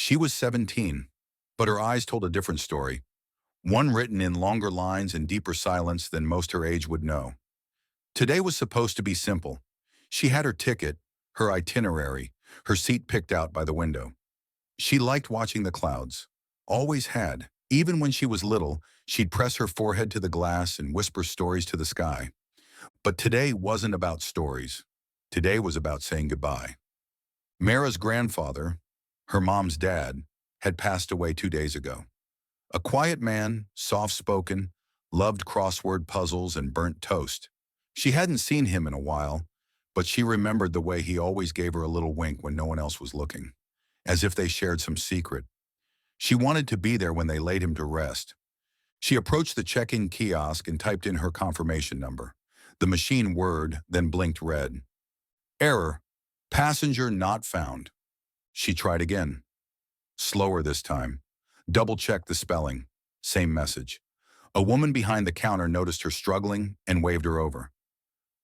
She was 17, but her eyes told a different story, one written in longer lines and deeper silence than most her age would know. Today was supposed to be simple. She had her ticket, her itinerary, her seat picked out by the window. She liked watching the clouds. Always had. Even when she was little, she'd press her forehead to the glass and whisper stories to the sky. But today wasn't about stories. Today was about saying goodbye. Maira's grandfather, her mom's dad, had passed away 2 days ago. A quiet man, soft-spoken, loved crossword puzzles and burnt toast. She hadn't seen him in a while, but she remembered the way he always gave her a little wink when no one else was looking, as if they shared some secret. She wanted to be there when they laid him to rest. She approached the check-in kiosk and typed in her confirmation number. The machine whirred, then blinked red. Error. Passenger not found. She tried again. Slower this time. Double-checked the spelling. Same message. A woman behind the counter noticed her struggling and waved her over.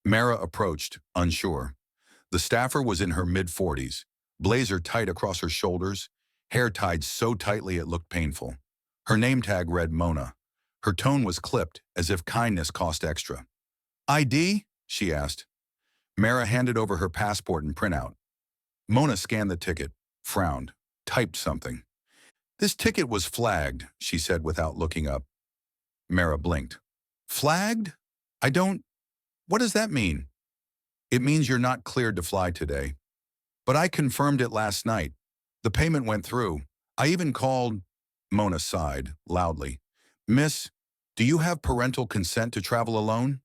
Maira approached, unsure. The staffer was in her mid-40s, blazer tight across her shoulders, hair tied so tightly it looked painful. Her name tag read Mona. Her tone was clipped, as if kindness cost extra. ID? She asked. Maira handed over her passport and printout. Mona scanned the ticket, frowned, typed something. This ticket was flagged, she said without looking up. Maira blinked. Flagged? What does that mean? It means you're not cleared to fly today. But I confirmed it last night. The payment went through. I even called. Mona sighed, loudly. Miss, do you have parental consent to travel alone?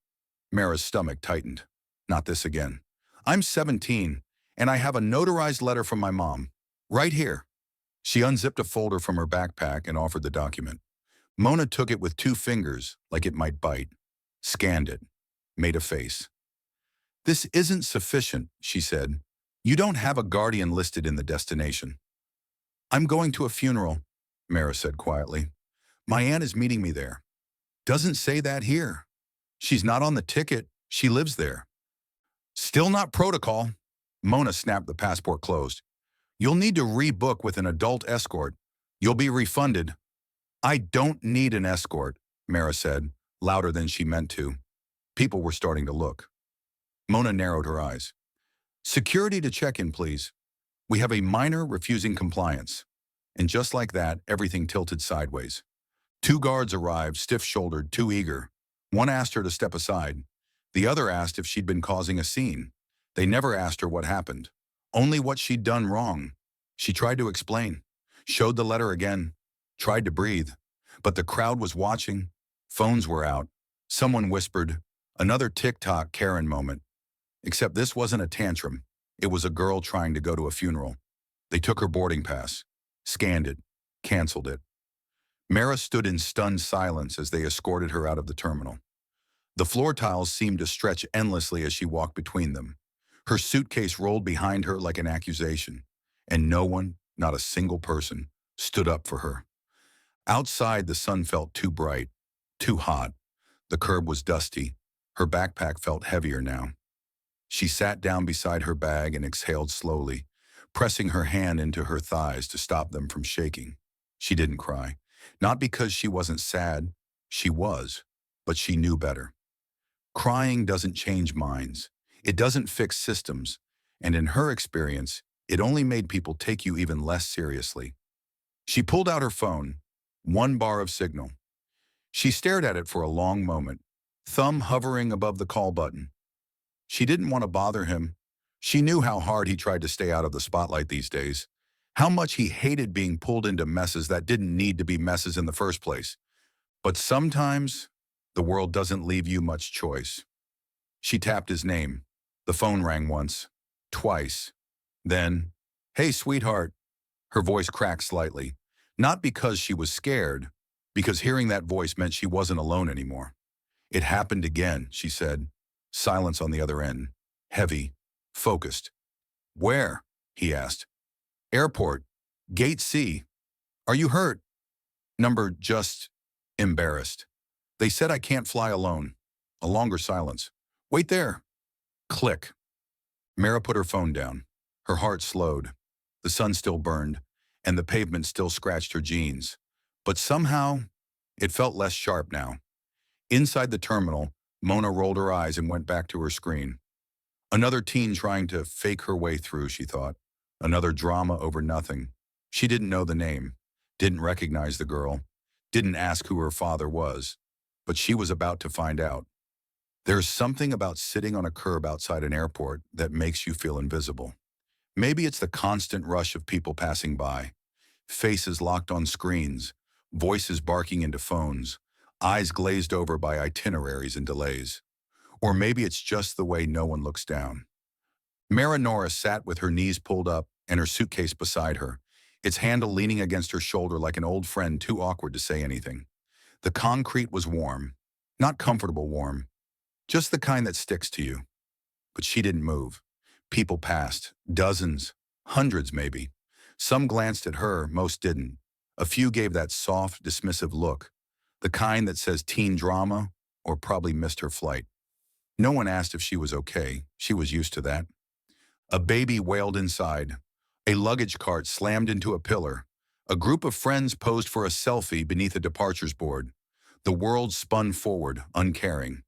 Maira's stomach tightened. Not this again. I'm 17, and I have a notarized letter from my mom. Right here. She unzipped a folder from her backpack and offered the document. Mona took it with 2 fingers, like it might bite. Scanned it. Made a face. This isn't sufficient, she said. You don't have a guardian listed in the destination. I'm going to a funeral, Maira said quietly. My aunt is meeting me there. Doesn't say that here. She's not on the ticket. She lives there. Still not protocol. Mona snapped the passport closed. You'll need to rebook with an adult escort. You'll be refunded. I don't need an escort, Maira said, louder than she meant to. People were starting to look. Mona narrowed her eyes. Security to check in, please. We have a minor refusing compliance. And just like that, everything tilted sideways. 2 guards arrived, stiff-shouldered, too eager. One asked her to step aside. The other asked if she'd been causing a scene. They never asked her what happened. Only what she'd done wrong. She tried to explain. Showed the letter again. Tried to breathe. But the crowd was watching. Phones were out. Someone whispered, another TikTok Karen moment. Except this wasn't a tantrum. It was a girl trying to go to a funeral. They took her boarding pass, scanned it, canceled it. Maira stood in stunned silence as they escorted her out of the terminal. The floor tiles seemed to stretch endlessly as she walked between them. Her suitcase rolled behind her like an accusation, and no one, not a single person, stood up for her. Outside, the sun felt too bright, too hot. The curb was dusty. Her backpack felt heavier now. She sat down beside her bag and exhaled slowly, pressing her hand into her thighs to stop them from shaking. She didn't cry. Not because she wasn't sad. She was, but she knew better. Crying doesn't change minds. It doesn't fix systems. And in her experience, it only made people take you even less seriously. She pulled out her phone, 1 bar of signal. She stared at it for a long moment, thumb hovering above the call button. She didn't want to bother him. She knew how hard he tried to stay out of the spotlight these days, how much he hated being pulled into messes that didn't need to be messes in the first place. But sometimes, the world doesn't leave you much choice. She tapped his name. The phone rang once, twice. Then, hey, sweetheart. Her voice cracked slightly, not because she was scared, because hearing that voice meant she wasn't alone anymore. It happened again, she said. Silence on the other end, heavy, focused. Where? He asked. Airport, Gate C. Are you hurt? Number just embarrassed. They said I can't fly alone. A longer silence. Wait there. Click. Maira put her phone down. Her heart slowed. The sun still burned, and the pavement still scratched her jeans. But somehow, it felt less sharp now. Inside the terminal, Mona rolled her eyes and went back to her screen. Another teen trying to fake her way through, she thought. Another drama over nothing. She didn't know the name, didn't recognize the girl, didn't ask who her father was. But she was about to find out. There's something about sitting on a curb outside an airport that makes you feel invisible. Maybe it's the constant rush of people passing by, faces locked on screens, voices barking into phones, eyes glazed over by itineraries and delays. Or maybe it's just the way no one looks down. Maira Norris sat with her knees pulled up and her suitcase beside her, its handle leaning against her shoulder like an old friend too awkward to say anything. The concrete was warm, not comfortable warm, just the kind that sticks to you. But she didn't move. People passed, dozens, hundreds maybe. Some glanced at her, most didn't. A few gave that soft, dismissive look, the kind that says teen drama or probably missed her flight. No one asked if she was okay. She was used to that. A baby wailed inside. A luggage cart slammed into a pillar. A group of friends posed for a selfie beneath a departures board. The world spun forward, uncaring.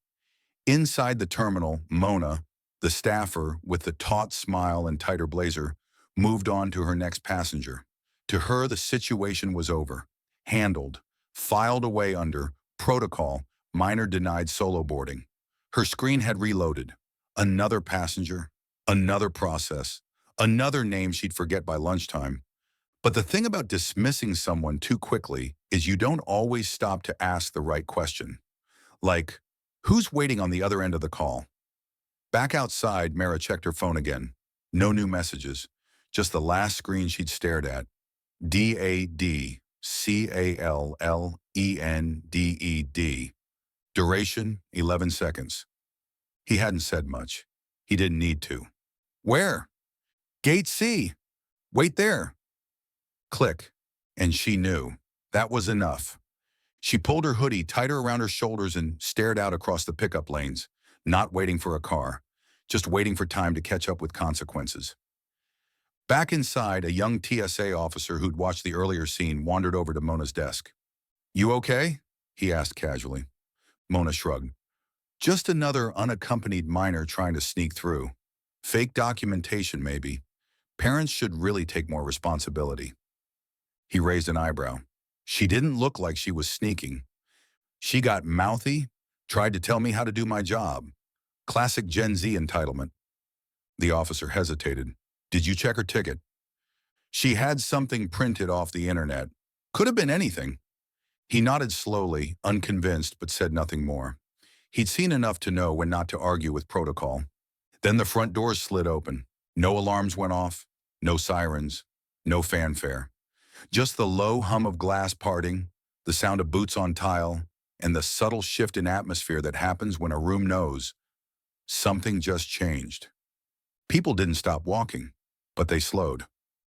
Inside the terminal, Mona, the staffer with the taut smile and tighter blazer, moved on to her next passenger. To her, the situation was over. Handled. Filed away under protocol, minor denied solo boarding. Her screen had reloaded. Another passenger, another process, another name she'd forget by lunchtime. But the thing about dismissing someone too quickly is you don't always stop to ask the right question. Like, who's waiting on the other end of the call? Back outside, Maira checked her phone again. No new messages, just the last screen she'd stared at. DADCALLENDED. Duration, 11 seconds. He hadn't said much. He didn't need to. Where? Gate C. Wait there. Click. And she knew. That was enough. She pulled her hoodie tighter around her shoulders and stared out across the pickup lanes, not waiting for a car, just waiting for time to catch up with consequences. Back inside, a young TSA officer who'd watched the earlier scene wandered over to Mona's desk. "You okay?" he asked casually. Mona shrugged. "Just another unaccompanied minor trying to sneak through. Fake documentation, maybe. Parents should really take more responsibility." He raised an eyebrow. She didn't look like she was sneaking. She got mouthy, tried to tell me how to do my job. Classic Gen Z entitlement. The officer hesitated. "Did you check her ticket?" She had something printed off the internet. Could have been anything. He nodded slowly, unconvinced, but said nothing more. He'd seen enough to know when not to argue with protocol. Then the front doors slid open. No alarms went off, no sirens, no fanfare. Just the low hum of glass parting, the sound of boots on tile, and the subtle shift in atmosphere that happens when a room knows something just changed. People didn't stop walking, but they slowed.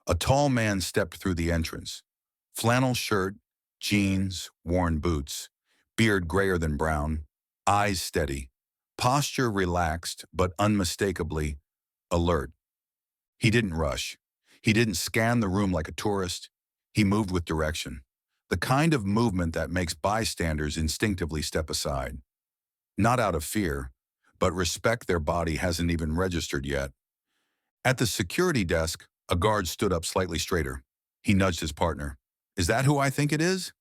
A tall man stepped through the entrance. Flannel shirt, jeans, worn boots, beard grayer than brown, eyes steady, posture relaxed but unmistakably alert. He didn't rush. He didn't scan the room like a tourist. He moved with direction, the kind of movement that makes bystanders instinctively step aside. Not out of fear, but respect their body hasn't even registered yet. At the security desk, a guard stood up slightly straighter. He nudged his partner. "Is that who I think it is?"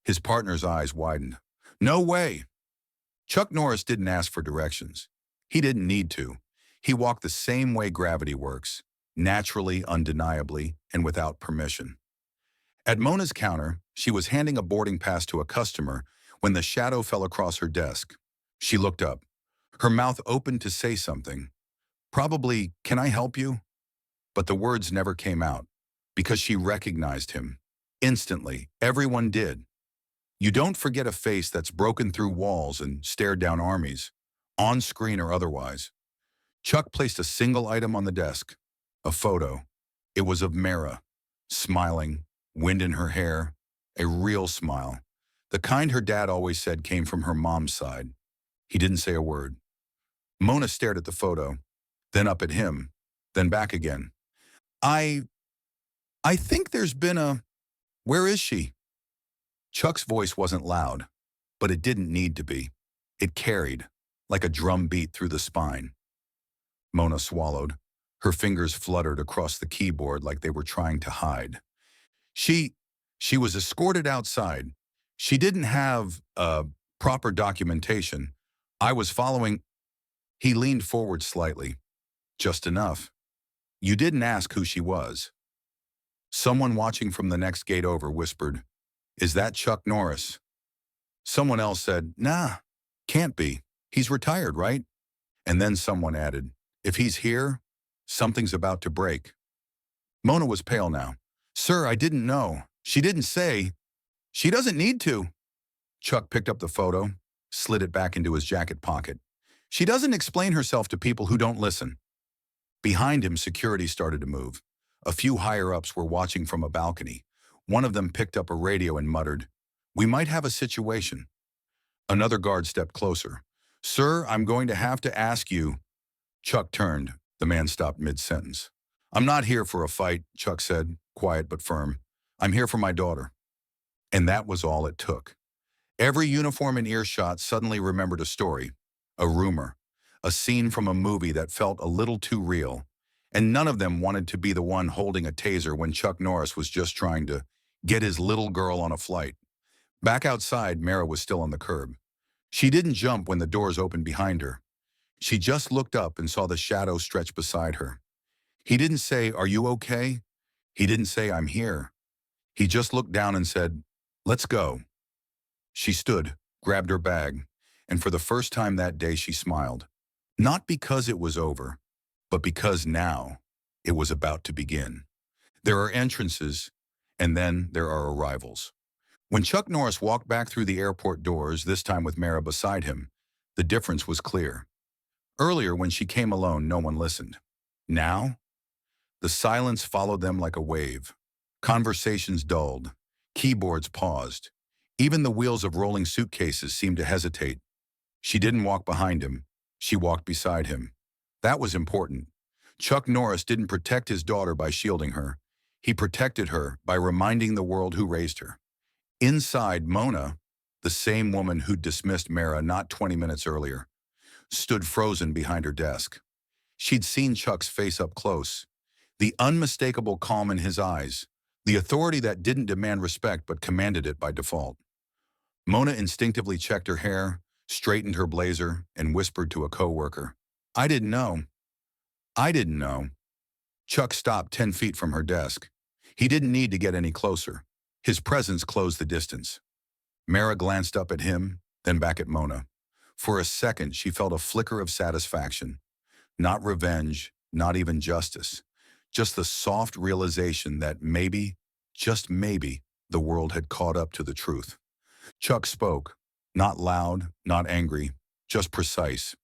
His partner's eyes widened. "No way." Chucknorris didn't ask for directions. He didn't need to. He walked the same way gravity works, naturally, undeniably, and without permission. At Mona's counter, she was handing a boarding pass to a customer when the shadow fell across her desk. She looked up, her mouth opened to say something. Probably, "Can I help you?" But the words never came out, because she recognized him. Instantly, everyone did. You don't forget a face that's broken through walls and stared down armies, on screen or otherwise. Chuck placed a single item on the desk, a photo. It was of Maira, smiling, wind in her hair, a real smile, the kind her dad always said came from her mom's side. He didn't say a word. Mona stared at the photo, then up at him, then back again. I I think there's been a... Where is she? Chuck's voice wasn't loud, but it didn't need to be. It carried, like a drum beat through the spine. Mona swallowed. Her fingers fluttered across the keyboard like they were trying to hide. She, she was escorted outside. She didn't have, proper documentation. I was following... He leaned forward slightly. Just enough. You didn't ask who she was. Someone watching from the next gate over whispered, "Is that Chucknorris?" Someone else said, "Nah, can't be. He's retired, right?" And then someone added, "If he's here, something's about to break." Mona was pale now. "Sir, I didn't know. She didn't say. She doesn't need to." Chuck picked up the photo, slid it back into his jacket pocket. "She doesn't explain herself to people who don't listen." Behind him, security started to move. A few higher-ups were watching from a balcony. One of them picked up a radio and muttered, "We might have a situation." Another guard stepped closer. "Sir, I'm going to have to ask you." Chuck turned. The man stopped mid-sentence. "I'm not here for a fight," Chuck said, quiet but firm. "I'm here for my daughter." And that was all it took. Every uniform in earshot suddenly remembered a story, a rumor, a scene from a movie that felt a little too real. And none of them wanted to be the one holding a taser when Chucknorris was just trying to get his little girl on a flight. Back outside, Maira was still on the curb. She didn't jump when the doors opened behind her. She just looked up and saw the shadow stretch beside her. He didn't say, "Are you okay?" He didn't say, "I'm here." He just looked down and said, "Let's go." She stood, grabbed her bag, and for the first time that day she smiled. Not because it was over, but because now it was about to begin. There are entrances, and then there are arrivals. When Chucknorris walked back through the airport doors, this time with Maira beside him, the difference was clear. Earlier, when she came alone, no one listened. Now, the silence followed them like a wave. Conversations dulled. Keyboards paused. Even the wheels of rolling suitcases seemed to hesitate. She didn't walk behind him. She walked beside him. That was important. Chucknorris didn't protect his daughter by shielding her. He protected her by reminding the world who raised her. Inside, Mona, the same woman who'd dismissed Maira not 20 minutes earlier, stood frozen behind her desk. She'd seen Chuck's face up close, the unmistakable calm in his eyes, the authority that didn't demand respect but commanded it by default. Mona instinctively checked her hair, straightened her blazer, and whispered to a coworker, "I didn't know. I didn't know." Chuck stopped 10 feet from her desk. He didn't need to get any closer. His presence closed the distance. Maira glanced up at him, then back at Mona. For a second, she felt a flicker of satisfaction. Not revenge, not even justice. Just the soft realization that maybe, just maybe, the world had caught up to the truth. Chuck spoke, not loud, not angry, just precise.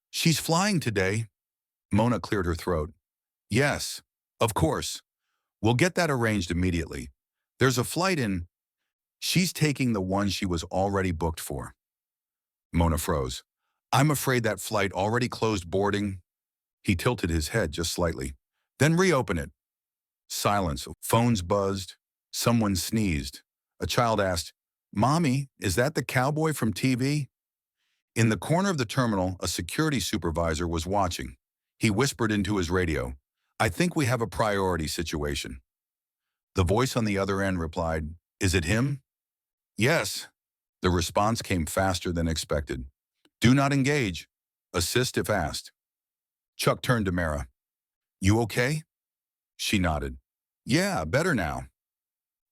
"She's flying today." Mona cleared her throat. "Yes, of course. We'll get that arranged immediately. There's a flight in..." "She's taking the one she was already booked for." Mona froze. "I'm afraid that flight already closed boarding." He tilted his head just slightly. "Then reopen it." Silence. Phones buzzed. Someone sneezed. A child asked, "Mommy, is that the cowboy from TV?" In the corner of the terminal, a security supervisor was watching. He whispered into his radio, "I think we have a priority situation." The voice on the other end replied, "Is it him?" "Yes." The response came faster than expected. "Do not engage. Assist if asked." Chuck turned to Maira. "You okay?" She nodded. "Yeah, better now."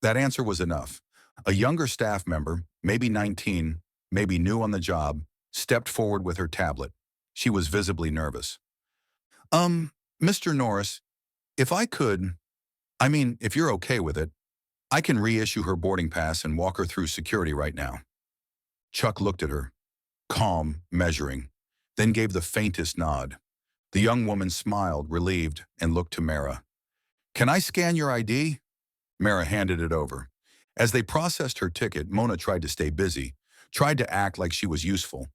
That answer was enough. A younger staff member, maybe 19, maybe new on the job, stepped forward with her tablet. She was visibly nervous. Mr. Norris, if I could, if you're okay with it, I can reissue her boarding pass and walk her through security right now." Chuck looked at her, calm, measuring, then gave the faintest nod. The young woman smiled, relieved, and looked to Maira. "Can I scan your ID?" Maira handed it over. As they processed her ticket, Mona tried to stay busy, tried to act like she was useful.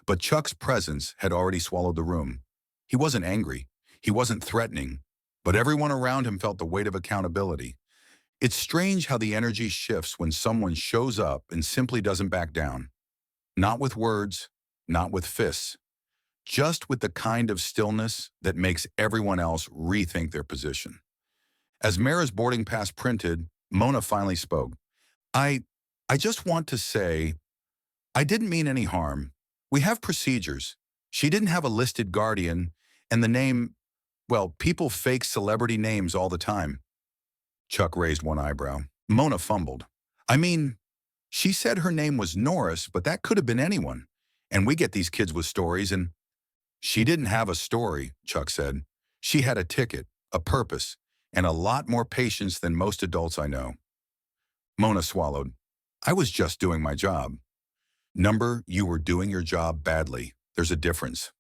But Chuck's presence had already swallowed the room. He wasn't angry. He wasn't threatening. But everyone around him felt the weight of accountability. It's strange how the energy shifts when someone shows up and simply doesn't back down. Not with words, not with fists, just with the kind of stillness that makes everyone else rethink their position. As Maira's boarding pass printed, Mona finally spoke. I, I just want to say, I didn't mean any harm. We have procedures. She didn't have a listed guardian, and the name, well, people fake celebrity names all the time. Chuck raised one eyebrow. Mona fumbled. I mean, she said her name was Norris, but that could have been anyone. And we get these kids with stories, and she didn't have a story, Chuck said. She had a ticket, a purpose, and a lot more patience than most adults I know. Mona swallowed. I was just doing my job. Number, you were doing your job badly. There's a difference.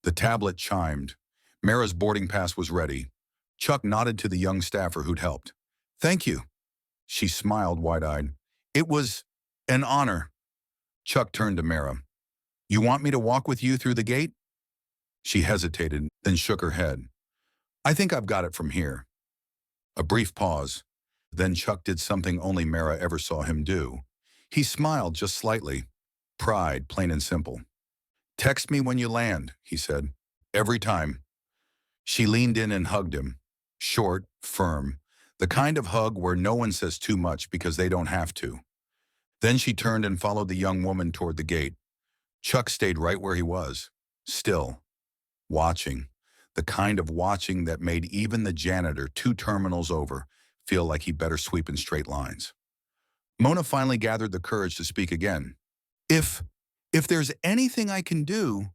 The tablet chimed. Maira's boarding pass was ready. Chuck nodded to the young staffer who'd helped. Thank you. She smiled wide-eyed. It was an honor. Chuck turned to Maira. You want me to walk with you through the gate? She hesitated, then shook her head. I think I've got it from here. A brief pause. Then Chuck did something only Maira ever saw him do. He smiled just slightly. Pride, plain and simple. Text me when you land, he said. Every time. She leaned in and hugged him. Short, firm. The kind of hug where no one says too much because they don't have to. Then she turned and followed the young woman toward the gate. Chuck stayed right where he was. Still. Watching. The kind of watching that made even the janitor 2 terminals over feel like he better sweep in straight lines. Mona finally gathered the courage to speak again. If there's anything I can do,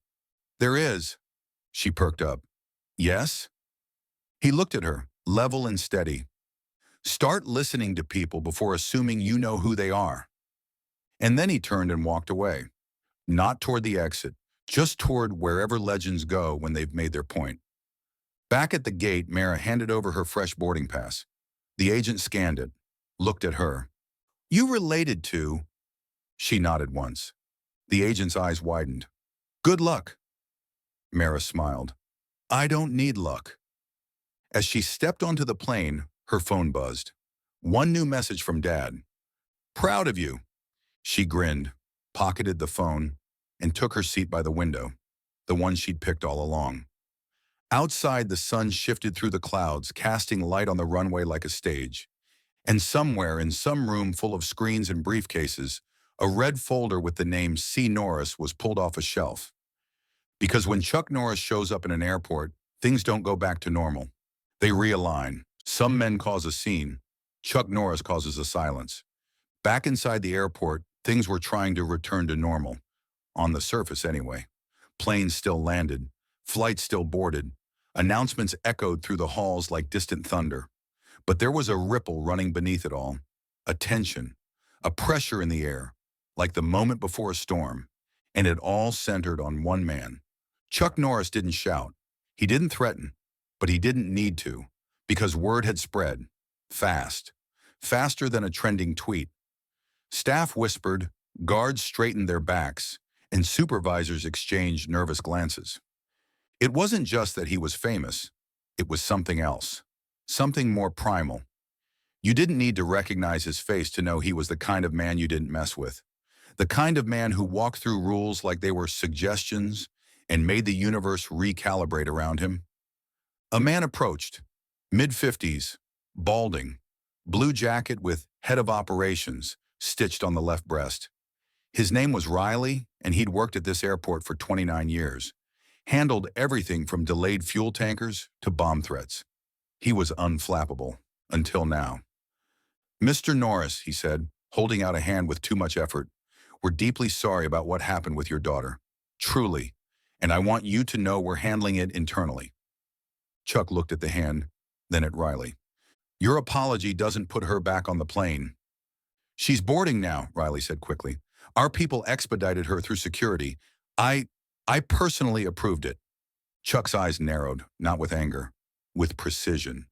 there is. She perked up. Yes? He looked at her, level and steady. Start listening to people before assuming you know who they are. And then he turned and walked away. Not toward the exit, just toward wherever legends go when they've made their point. Back at the gate, Maira handed over her fresh boarding pass. The agent scanned it, looked at her. You related to... She nodded once. The agent's eyes widened. Good luck. Maira smiled. I don't need luck. As she stepped onto the plane, her phone buzzed. One new message from Dad. Proud of you. She grinned, pocketed the phone, and took her seat by the window, the one she'd picked all along. Outside, the sun shifted through the clouds, casting light on the runway like a stage. And somewhere, in some room full of screens and briefcases, a red folder with the name C. Norris was pulled off a shelf. Because when Chucknorris shows up in an airport, things don't go back to normal. They realign. Some men cause a scene. Chucknorris causes a silence. Back inside the airport, things were trying to return to normal. On the surface, anyway. Planes still landed. Flights still boarded. Announcements echoed through the halls like distant thunder. But there was a ripple running beneath it all. A tension. A pressure in the air. Like the moment before a storm. And it all centered on one man. Chucknorris didn't shout. He didn't threaten. But he didn't need to. Because word had spread. Fast. Faster than a trending tweet. Staff whispered, guards straightened their backs, and supervisors exchanged nervous glances. It wasn't just that he was famous. It was something else. Something more primal. You didn't need to recognize his face to know he was the kind of man you didn't mess with. The kind of man who walked through rules like they were suggestions and made the universe recalibrate around him. A man approached, mid-50s, balding, blue jacket with head of operations stitched on the left breast. His name was Riley, and he'd worked at this airport for 29 years. Handled everything from delayed fuel tankers to bomb threats. He was unflappable, until now. Mr. Norris, he said, holding out a hand with too much effort, we're deeply sorry about what happened with your daughter. Truly. And I want you to know we're handling it internally. Chuck looked at the hand, then at Riley. Your apology doesn't put her back on the plane. She's boarding now, Riley said quickly. Our people expedited her through security. I personally approved it. Chuck's eyes narrowed, not with anger, with precision.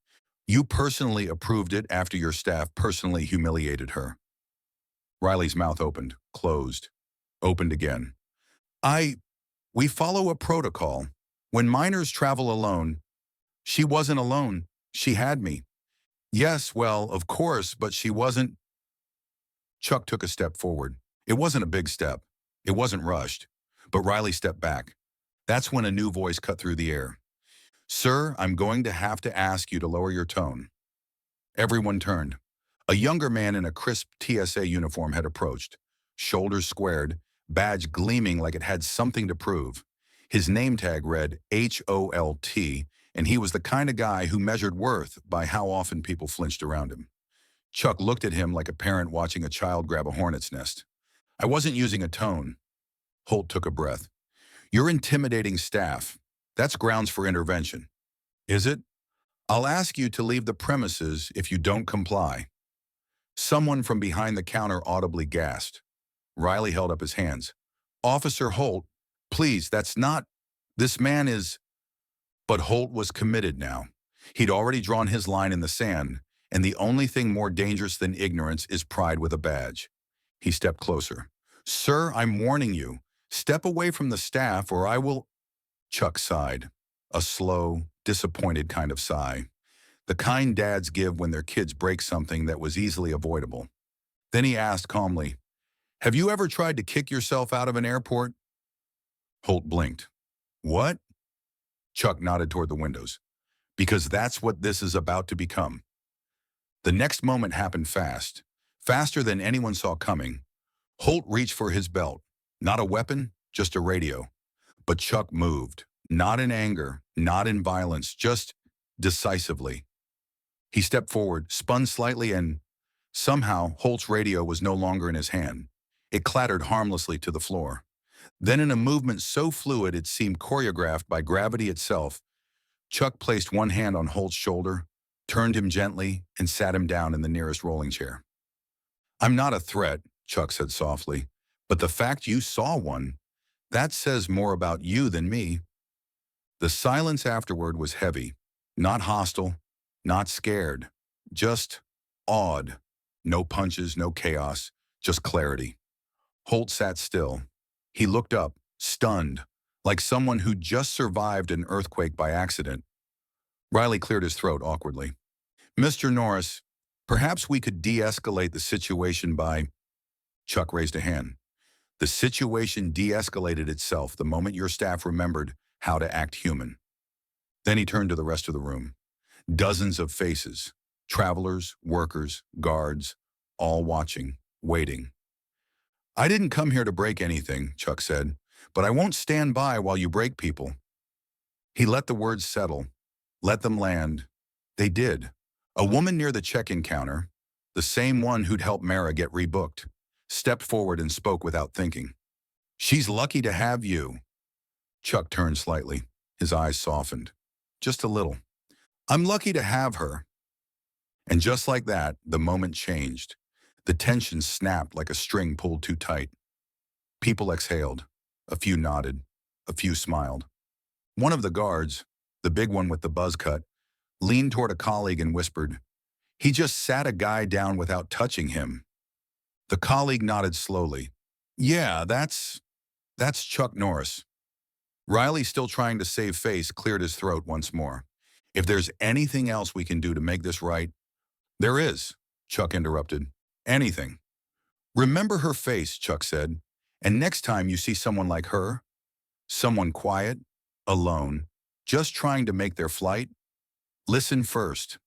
You personally approved it after your staff personally humiliated her. Riley's mouth opened, closed, opened again. We follow a protocol. When minors travel alone, she wasn't alone. She had me. Yes, well, of course, but she wasn't. Chuck took a step forward. It wasn't a big step. It wasn't rushed. But Riley stepped back. That's when a new voice cut through the air. Sir, I'm going to have to ask you to lower your tone. Everyone turned. A younger man in a crisp TSA uniform had approached, shoulders squared, badge gleaming like it had something to prove. His name tag read HOLT, and he was the kind of guy who measured worth by how often people flinched around him. Chuck looked at him like a parent watching a child grab a hornet's nest. I wasn't using a tone. Holt took a breath. You're intimidating staff. That's grounds for intervention. Is it? I'll ask you to leave the premises if you don't comply. Someone from behind the counter audibly gasped. Riley held up his hands. Officer Holt, please, that's not... This man is... But Holt was committed now. He'd already drawn his line in the sand, and the only thing more dangerous than ignorance is pride with a badge. He stepped closer. Sir, I'm warning you. Step away from the staff or I will... Chuck sighed. A slow, disappointed kind of sigh. The kind dads give when their kids break something that was easily avoidable. Then he asked calmly, have you ever tried to kick yourself out of an airport? Holt blinked. What? Chuck nodded toward the windows. Because that's what this is about to become. The next moment happened fast. Faster than anyone saw coming. Holt reached for his belt. Not a weapon, just a radio. But Chuck moved. Not in anger, not in violence, just decisively. He stepped forward, spun slightly, and somehow Holt's radio was no longer in his hand. It clattered harmlessly to the floor. Then in a movement so fluid it seemed choreographed by gravity itself, Chuck placed one hand on Holt's shoulder, turned him gently, and sat him down in the nearest rolling chair. I'm not a threat, Chuck said softly, but the fact you saw one, that says more about you than me. The silence afterward was heavy, not hostile, not scared, just awed. No punches, no chaos, just clarity. Holt sat still. He looked up, stunned, like someone who just survived an earthquake by accident. Riley cleared his throat awkwardly. Mr. Norris, perhaps we could de-escalate the situation by... Chuck raised a hand. The situation de-escalated itself the moment your staff remembered how to act human. Then he turned to the rest of the room. Dozens of faces, travelers, workers, guards, all watching, waiting. I didn't come here to break anything, Chuck said, but I won't stand by while you break people. He let the words settle, let them land. They did. A woman near the check-in counter, the same one who'd helped Maira get rebooked, stepped forward and spoke without thinking. She's lucky to have you. Chuck turned slightly. His eyes softened. Just a little. I'm lucky to have her. And just like that, the moment changed. The tension snapped like a string pulled too tight. People exhaled. A few nodded. A few smiled. One of the guards, the big one with the buzz cut, leaned toward a colleague and whispered, he just sat a guy down without touching him. The colleague nodded slowly. Yeah, that's Chucknorris. Riley, still trying to save face, cleared his throat once more. If there's anything else we can do to make this right... There is, Chuck interrupted. Anything. Remember her face, Chuck said, and next time you see someone like her, someone quiet, alone, just trying to make their flight, listen first.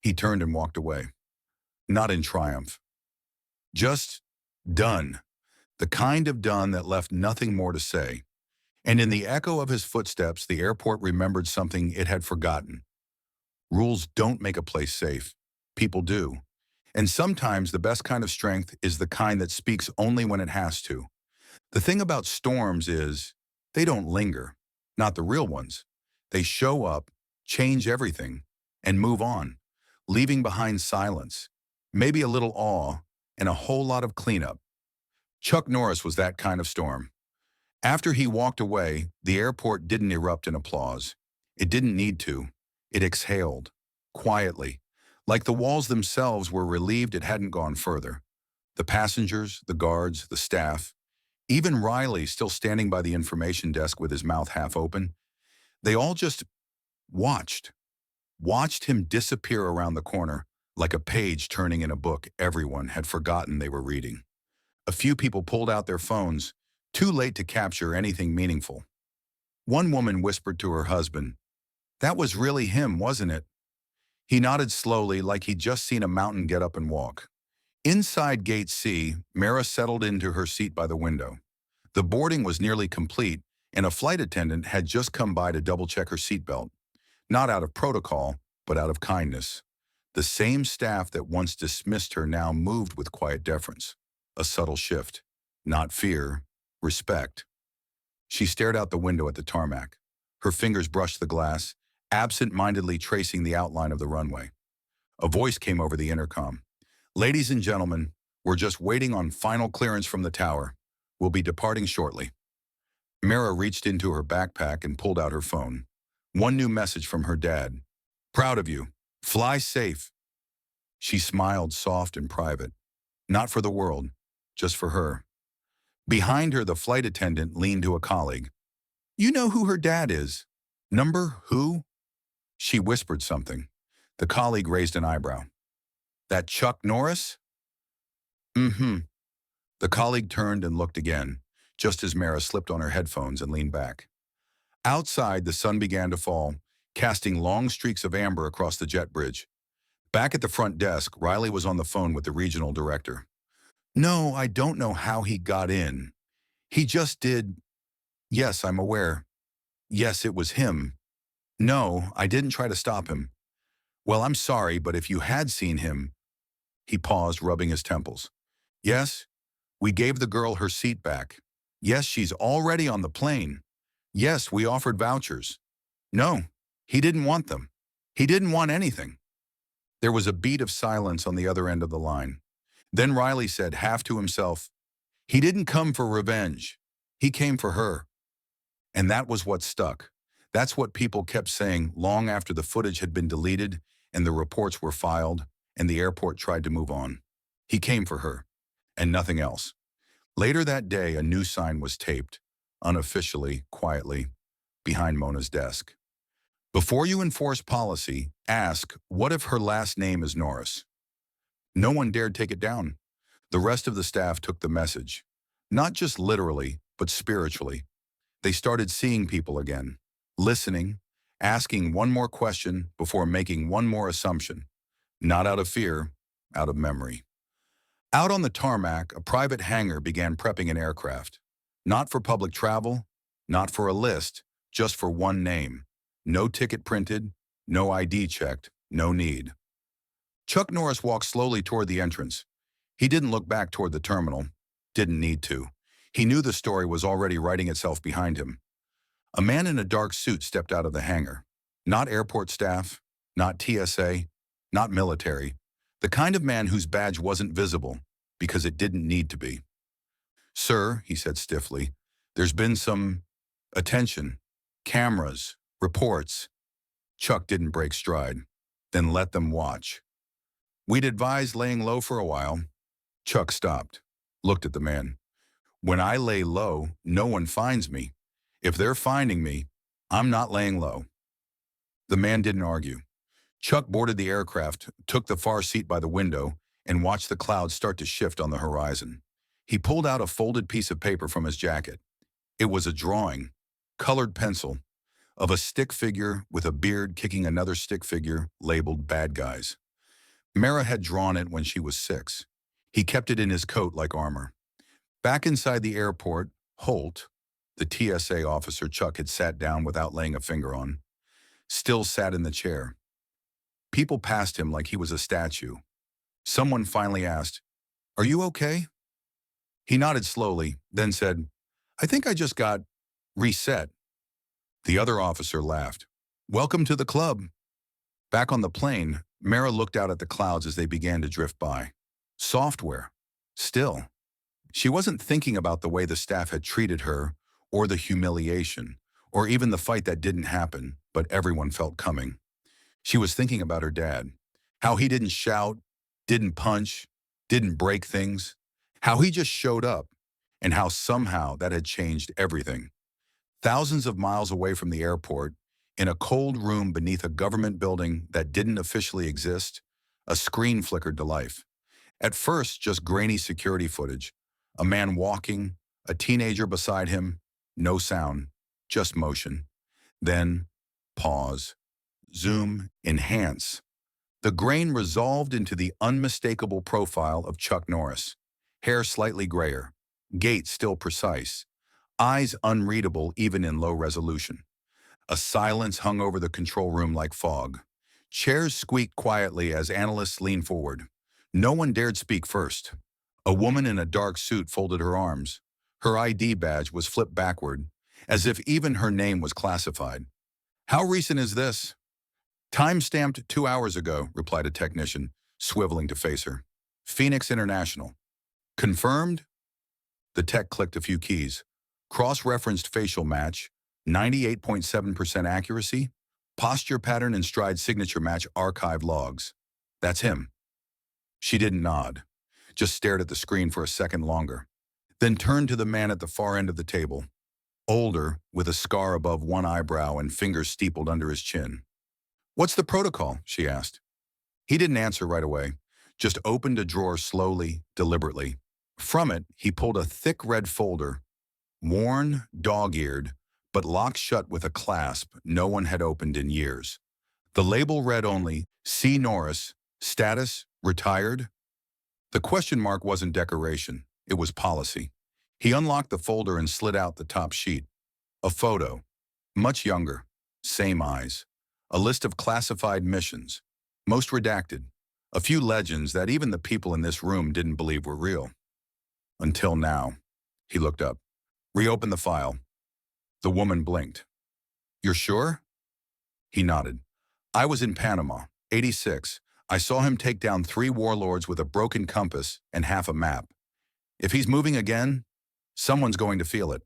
He turned and walked away. Not in triumph. Just done. The kind of done that left nothing more to say. And in the echo of his footsteps, the airport remembered something it had forgotten. Rules don't make a place safe. People do. And sometimes the best kind of strength is the kind that speaks only when it has to. The thing about storms is they don't linger, not the real ones. They show up, change everything, and move on, leaving behind silence, maybe a little awe, and a whole lot of cleanup. Chucknorris was that kind of storm. After he walked away, the airport didn't erupt in applause. It didn't need to. It exhaled, quietly, like the walls themselves were relieved it hadn't gone further. The passengers, the guards, the staff, even Riley still standing by the information desk with his mouth half open, they all just watched. watched him disappear around the corner like a page turning in a book everyone had forgotten they were reading. A few people pulled out their phones, too late to capture anything meaningful. One woman whispered to her husband, "That was really him, wasn't it?" He nodded slowly like he'd just seen a mountain get up and walk. Inside Gate C, Maira settled into her seat by the window. The boarding was nearly complete, and a flight attendant had just come by to double-check her seatbelt. Not out of protocol, but out of kindness. The same staff that once dismissed her now moved with quiet deference. A subtle shift. Not fear, respect. She stared out the window at the tarmac. Her fingers brushed the glass, absent-mindedly tracing the outline of the runway. A voice came over the intercom. "Ladies and gentlemen, we're just waiting on final clearance from the tower. We'll be departing shortly." Maira reached into her backpack and pulled out her phone. One new message from her dad. "Proud of you. Fly safe." She smiled, soft and private. Not for the world, just for her. Behind her, the flight attendant leaned to a colleague. "You know who her dad is?" "Number who?" She whispered something. The colleague raised an eyebrow. "That Chucknorris?" "Mm-hmm." The colleague turned and looked again, just as Maira slipped on her headphones and leaned back. Outside, the sun began to fall, casting long streaks of amber across the jet bridge. Back at the front desk, Riley was on the phone with the regional director. "No, I don't know how he got in. He just did." "Yes, I'm aware. Yes, it was him. No, I didn't try to stop him." "Well, I'm sorry, but if you had seen him." He paused, rubbing his temples. "Yes, we gave the girl her seat back. Yes, she's already on the plane. Yes, we offered vouchers. No, he didn't want them. He didn't want anything." There was a beat of silence on the other end of the line. Then Riley said, half to himself, "He didn't come for revenge. He came for her." And that was what stuck. That's what people kept saying long after the footage had been deleted and the reports were filed and the airport tried to move on. He came for her, and nothing else. Later that day, a new sign was taped, unofficially, quietly, behind Mona's desk. "Before you enforce policy, ask, what if her last name is Norris?" No one dared take it down. The rest of the staff took the message. Not just literally, but spiritually. They started seeing people again, listening, asking one more question before making one more assumption. Not out of fear, out of memory. Out on the tarmac, a private hangar began prepping an aircraft. Not for public travel, not for a list, just for one name. No ticket printed, no ID checked, no need. Chucknorris walked slowly toward the entrance. He didn't look back toward the terminal. Didn't need to. He knew the story was already writing itself behind him. A man in a dark suit stepped out of the hangar. Not airport staff, not TSA, not military. The kind of man whose badge wasn't visible because it didn't need to be. "Sir," he said stiffly, "there's been some attention, cameras, reports." Chuck didn't break stride. "Then let them watch." "We'd advise laying low for a while." Chuck stopped, looked at the man. "When I lay low, no one finds me. If they're finding me, I'm not laying low." The man didn't argue. Chuck boarded the aircraft, took the far seat by the window, and watched the clouds start to shift on the horizon. He pulled out a folded piece of paper from his jacket. It was a drawing, colored pencil, of a stick figure with a beard kicking another stick figure labeled "Bad Guys." Maira had drawn it when she was 6. He kept it in his coat like armor. Back inside the airport, Holt, the TSA officer Chuck had sat down without laying a finger on, still sat in the chair. People passed him like he was a statue. Someone finally asked, "Are you okay?" He nodded slowly, then said, "I think I just got reset." The other officer laughed. "Welcome to the club." Back on the plane, Maira looked out at the clouds as they began to drift by. Software. Still. She wasn't thinking about the way the staff had treated her, or the humiliation, or even the fight that didn't happen, but everyone felt coming. She was thinking about her dad. How he didn't shout, didn't punch, didn't break things. How he just showed up, and how somehow that had changed everything. Thousands of miles away from the airport, In a cold room beneath a government building that didn't officially exist, a screen flickered to life. At first, just grainy security footage. A man walking, a teenager beside him, no sound, just motion. Then, pause, zoom, enhance. The grain resolved into the unmistakable profile of Chucknorris. Hair slightly grayer, gait still precise, eyes unreadable even in low resolution. A silence hung over the control room like fog. Chairs squeaked quietly as analysts leaned forward. No one dared speak first. A woman in a dark suit folded her arms. Her ID badge was flipped backward, as if even her name was classified. "How recent is this?" "Time-stamped 2 hours ago," replied a technician, swiveling to face her. "Phoenix International." "Confirmed?" The tech clicked a few keys. Cross-referenced facial match, 98.7% accuracy, posture pattern and stride signature match archived logs. "That's him." She didn't nod, just stared at the screen for a second longer, then turned to the man at the far end of the table, older, with a scar above one eyebrow and fingers steepled under his chin. "What's the protocol?" she asked. He didn't answer right away, just opened a drawer slowly, deliberately. From it, he pulled a thick red folder, worn, dog-eared, but locked shut with a clasp no one had opened in years. The label read only, "C. Norris, status, retired." The question mark wasn't decoration, it was policy. He unlocked the folder and slid out the top sheet. A photo, much younger, same eyes. A list of classified missions, most redacted. A few legends that even the people in this room didn't believe were real. Until now. He looked up. "Reopen the file." The woman blinked. "You're sure?" He nodded. "I was in Panama, 86. I saw him take down 3 warlords with a broken compass and half a map. If he's moving again, someone's going to feel it."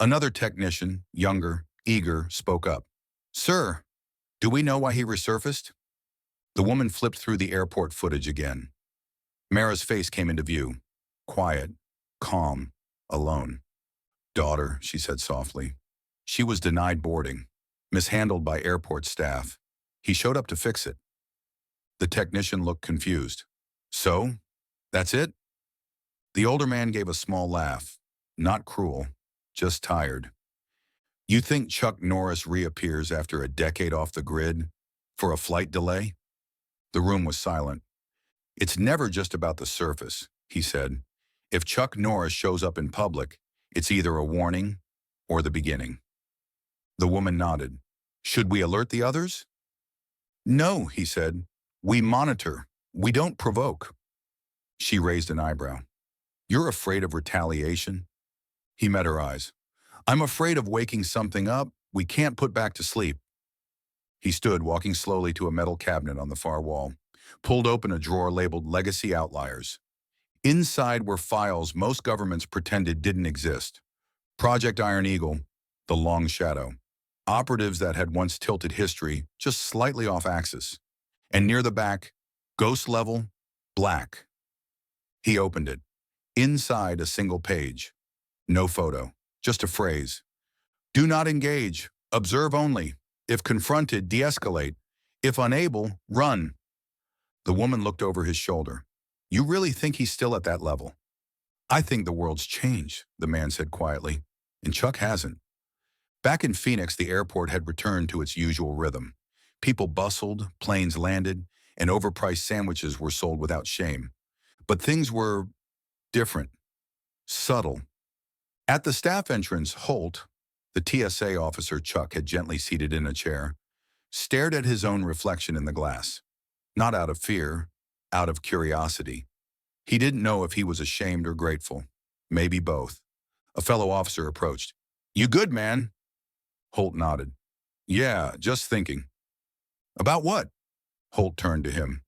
Another technician, younger, eager, spoke up. "Sir, do we know why he resurfaced?" The woman flipped through the airport footage again. Maira's face came into view. Quiet, calm, alone. "Daughter," she said softly. "She was denied boarding, mishandled by airport staff. He showed up to fix it." The technician looked confused. "So? That's it?" The older man gave a small laugh. Not cruel, just tired. "You think Chucknorris reappears after a decade off the grid for a flight delay?" The room was silent. "It's never just about the surface," he said. "If Chucknorris shows up in public, it's either a warning or the beginning." The woman nodded. "Should we alert the others?" "No," he said. "We monitor. We don't provoke." She raised an eyebrow. "You're afraid of retaliation?" He met her eyes. "I'm afraid of waking something up we can't put back to sleep." He stood, walking slowly to a metal cabinet on the far wall, pulled open a drawer labeled Legacy Outliers. Inside were files most governments pretended didn't exist. Project Iron Eagle, The Long Shadow. Operatives that had once tilted history just slightly off axis. And near the back, Ghost Level, Black. He opened it. Inside, a single page. No photo, just a phrase. "Do not engage. Observe only. If confronted, de-escalate. If unable, run." The woman looked over his shoulder. "You really think he's still at that level?" "I think the world's changed," the man said quietly, "and Chuck hasn't." Back in Phoenix, the airport had returned to its usual rhythm. People bustled, planes landed, and overpriced sandwiches were sold without shame. But things were different, subtle. At the staff entrance, Holt, the TSA officer Chuck had gently seated in a chair, stared at his own reflection in the glass. Not out of fear, out of curiosity. He didn't know if he was ashamed or grateful. Maybe both. A fellow officer approached. "You good, man?" Holt nodded. "Yeah, just thinking." "About what?" Holt turned to him.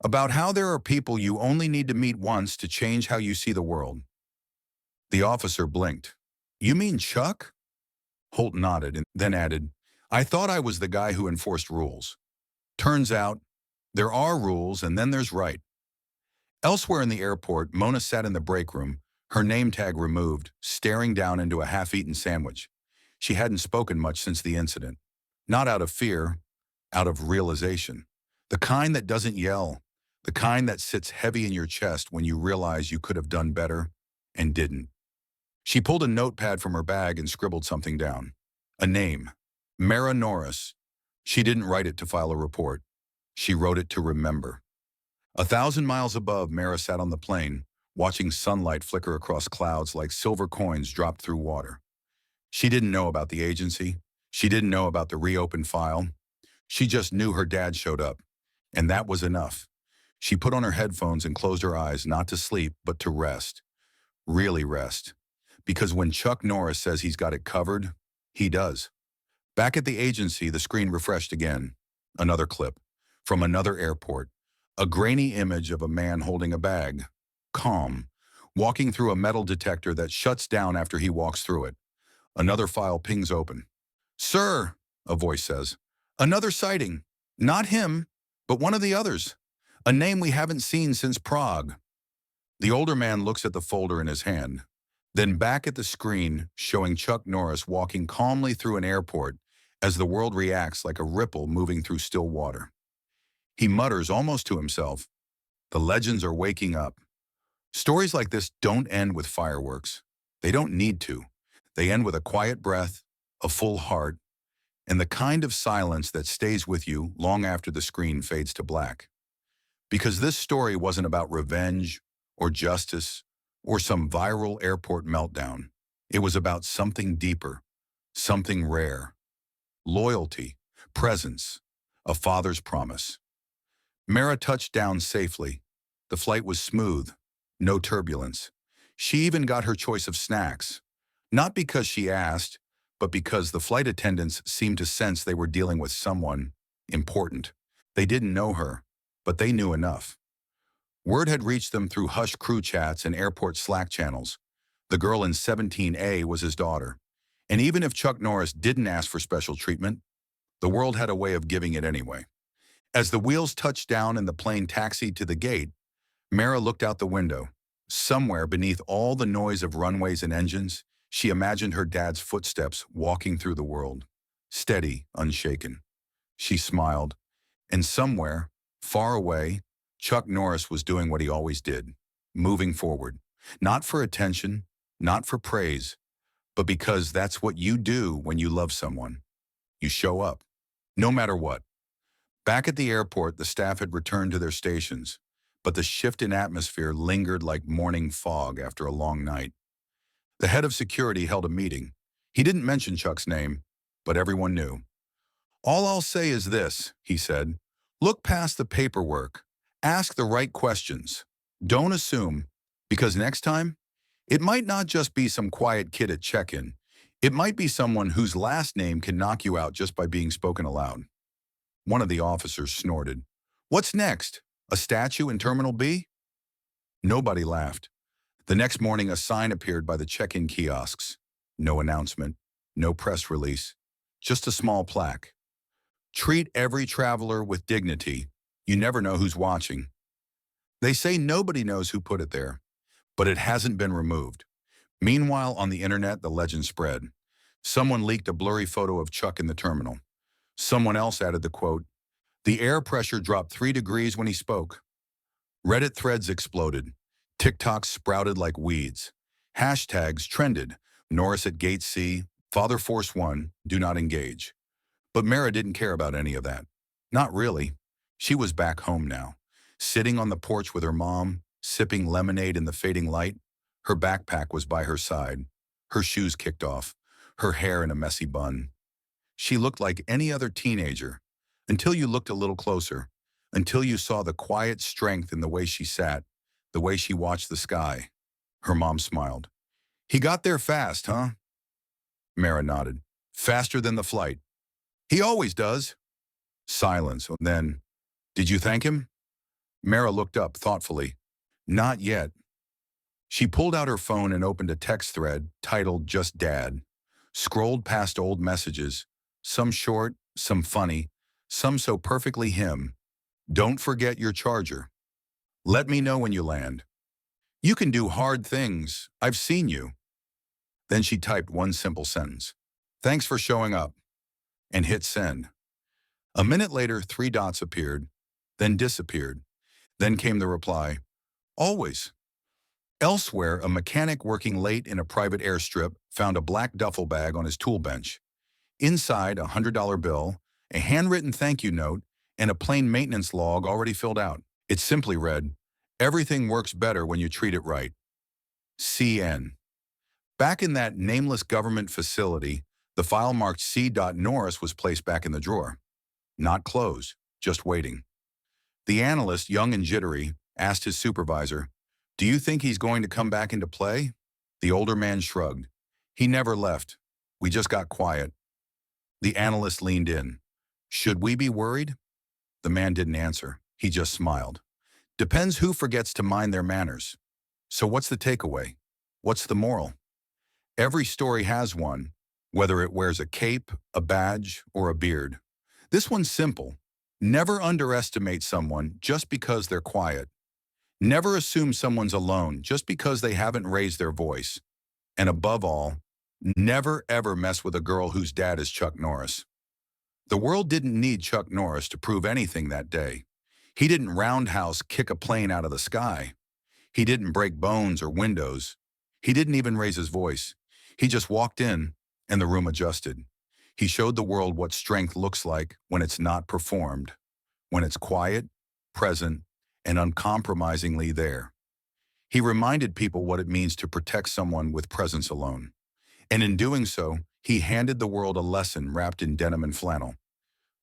"About how there are people you only need to meet once to change how you see the world." The officer blinked. "You mean Chuck?" Holt nodded and then added, "I thought I was the guy who enforced rules. Turns out, there are rules and then there's right." Elsewhere in the airport, Mona sat in the break room, her name tag removed, staring down into a half-eaten sandwich. She hadn't spoken much since the incident. Not out of fear, out of realization. The kind that doesn't yell, the kind that sits heavy in your chest when you realize you could have done better and didn't. She pulled a notepad from her bag and scribbled something down. A name. Maira Norris. She didn't write it to file a report. She wrote it to remember. 1,000 miles above, Maira sat on the plane, watching sunlight flicker across clouds like silver coins dropped through water. She didn't know about the agency. She didn't know about the reopened file. She just knew her dad showed up, and that was enough. She put on her headphones and closed her eyes, not to sleep, but to rest. Really rest. Because when Chucknorris says he's got it covered, he does. Back at the agency, the screen refreshed again. Another clip. From another airport. A grainy image of a man holding a bag. Calm. Walking through a metal detector that shuts down after he walks through it. Another file pings open. "Sir," a voice says. "Another sighting. Not him, but one of the others. A name we haven't seen since Prague." The older man looks at the folder in his hand, then back at the screen showing Chucknorris walking calmly through an airport as the world reacts like a ripple moving through still water. He mutters almost to himself, "The legends are waking up." Stories like this don't end with fireworks. They don't need to. They end with a quiet breath, a full heart, and the kind of silence that stays with you long after the screen fades to black. Because this story wasn't about revenge or justice or some viral airport meltdown. It was about something deeper, something rare. Loyalty, presence, a father's promise. Maira touched down safely. The flight was smooth, no turbulence. She even got her choice of snacks. Not because she asked, but because the flight attendants seemed to sense they were dealing with someone important. They didn't know her, but they knew enough. Word had reached them through hushed crew chats and airport Slack channels. The girl in 17A was his daughter. And even if Chucknorris didn't ask for special treatment, the world had a way of giving it anyway. As the wheels touched down and the plane taxied to the gate, Maira looked out the window. Somewhere beneath all the noise of runways and engines, she imagined her dad's footsteps walking through the world. Steady, unshaken. She smiled. And somewhere, far away, Chucknorris was doing what he always did, moving forward. Not for attention, not for praise, but because that's what you do when you love someone. You show up, no matter what. Back at the airport, the staff had returned to their stations, but the shift in atmosphere lingered like morning fog after a long night. The head of security held a meeting. He didn't mention Chuck's name, but everyone knew. "All I'll say is this," he said. "Look past the paperwork. Ask the right questions. Don't assume, because next time, it might not just be some quiet kid at check-in. It might be someone whose last name can knock you out just by being spoken aloud." One of the officers snorted. "What's next? A statue in Terminal B?" Nobody laughed. The next morning, a sign appeared by the check-in kiosks. No announcement, no press release, just a small plaque. "Treat every traveler with dignity. You never know who's watching." They say nobody knows who put it there, but it hasn't been removed. Meanwhile, on the internet, the legend spread. Someone leaked a blurry photo of Chuck in the terminal. Someone else added the quote, "The air pressure dropped 3 degrees when he spoke." Reddit threads exploded. TikToks sprouted like weeds. Hashtags trended. Norris at Gate C, Father Force 1, do not engage. But Maira didn't care about any of that. Not really. She was back home now, sitting on the porch with her mom, sipping lemonade in the fading light. Her backpack was by her side, her shoes kicked off, her hair in a messy bun. She looked like any other teenager, until you looked a little closer, until you saw the quiet strength in the way she sat, the way she watched the sky. Her mom smiled. "He got there fast, huh?" Maira nodded. "Faster than the flight." "He always does." Silence. Then, "Did you thank him?" Maira looked up thoughtfully. "Not yet." She pulled out her phone and opened a text thread titled "Just Dad." Scrolled past old messages, some short, some funny, some so perfectly him. "Don't forget your charger. Let me know when you land. You can do hard things. I've seen you." Then she typed one simple sentence. "Thanks for showing up." and hit send. A minute later, 3 dots appeared, then disappeared. Then came the reply, always. Elsewhere, a mechanic working late in a private airstrip found a black duffel bag on his tool bench. Inside, a $100 bill, a handwritten thank you note, and a plain maintenance log already filled out. It simply read, "Everything works better when you treat it right. CN." Back in that nameless government facility, the file marked C.Norris was placed back in the drawer. Not closed, just waiting. The analyst, young and jittery, asked his supervisor, "Do you think he's going to come back into play?" The older man shrugged. "He never left. We just got quiet." The analyst leaned in. "Should we be worried?" The man didn't answer. He just smiled. "Depends who forgets to mind their manners." So what's the takeaway? What's the moral? Every story has one, whether it wears a cape, a badge, or a beard. This one's simple. Never underestimate someone just because they're quiet. Never assume someone's alone just because they haven't raised their voice. And above all, never ever mess with a girl whose dad is Chuck Norris. The world didn't need Chuck Norris to prove anything that day. He didn't roundhouse kick a plane out of the sky. He didn't break bones or windows. He didn't even raise his voice. He just walked in, and the room adjusted. He showed the world what strength looks like when it's not performed, when it's quiet, present, and uncompromisingly there. He reminded people what it means to protect someone with presence alone. And in doing so, he handed the world a lesson wrapped in denim and flannel.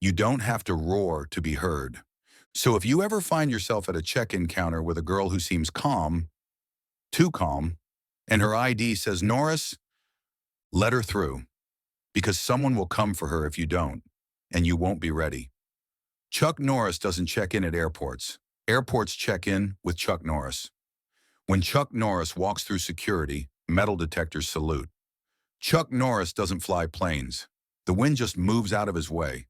You don't have to roar to be heard. So if you ever find yourself at a check-in counter with a girl who seems calm, too calm, and her ID says Norris, let her through, because someone will come for her if you don't, and you won't be ready. Chuck Norris doesn't check in at airports. Airports check in with Chuck Norris. When Chuck Norris walks through security, metal detectors salute. Chuck Norris doesn't fly planes. The wind just moves out of his way.